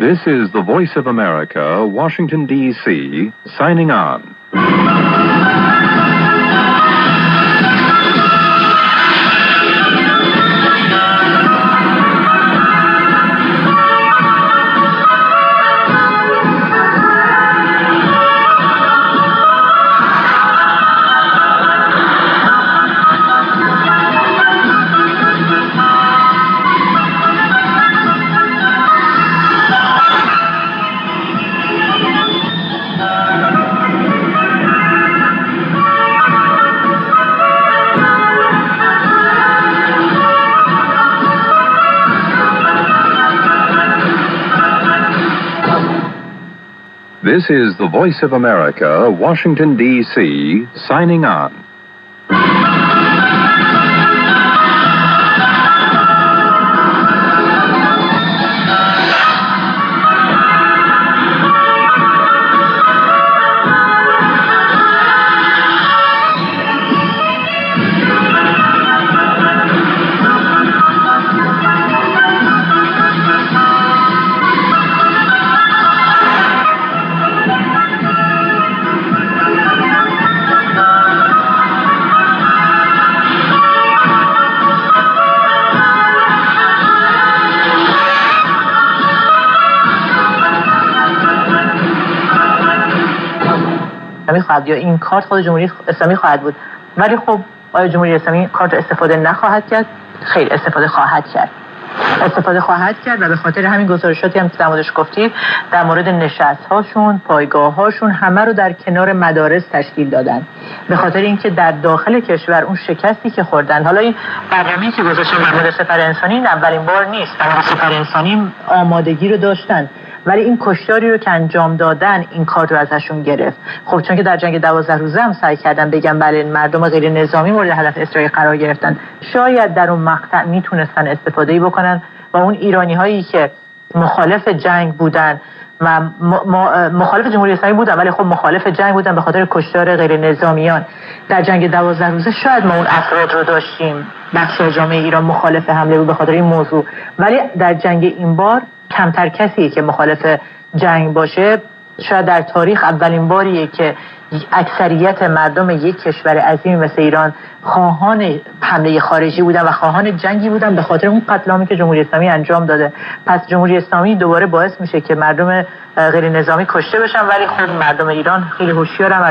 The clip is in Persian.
This is the Voice of America, Washington, D.C., signing on. This is the Voice of America, Washington, D.C., signing on. خواهد یا این کارت خود جمهوری اسلامی خواهد بود، ولی خب آیا جمهوری اسلامی کارت استفاده نخواهد کرد؟ خیر، استفاده خواهد کرد و به خاطر همین گزارشاتی هم که در موردش گفتید در مورد نشست‌هاشون، پایگاه‌هاشون همه رو در کنار مدارس تشکیل دادن، به خاطر اینکه در داخل کشور اون شکستی که خوردن. حالا این برنامه‌ای که گذاشتن در مورد سپر انسانی این اولین بار نیست، در مورد سپر انسانی آمادگی رو داشتن، ولی این کشتاری رو که انجام دادن این کار رو ازشون گرفت. خب چون که در جنگ 12 روزه هم سعی کردن بگن بله مردم غیر نظامی مورد هدف اسرائیل قرار گرفتن، شاید در اون مقطع میتونستن استفاده بکنن و اون ایرانی هایی که مخالف جنگ بودن و مخالف جمهوری اسلامی بودن ولی خب مخالف جنگ بودن به خاطر کشتار غیر نظامیان در جنگ 12 روزه، شاید ما اون افراد رو داشتیم، بخش جامعه ایران مخالف حمله بود به خاطر این موضوع، ولی در جنگ این بار کمتر کسیه که مخالف جنگ باشه. شاید در تاریخ اولین باریه که اکثریت مردم یک کشور عظیم مثل ایران خواهان حمله خارجی بودن و خواهان جنگی بودن به خاطر اون قتل عامی که جمهوری اسلامی انجام داده. پس جمهوری اسلامی دوباره باعث میشه که مردم غیر نظامی کشته بشن، ولی خب مردم ایران خیلی هوشیارن.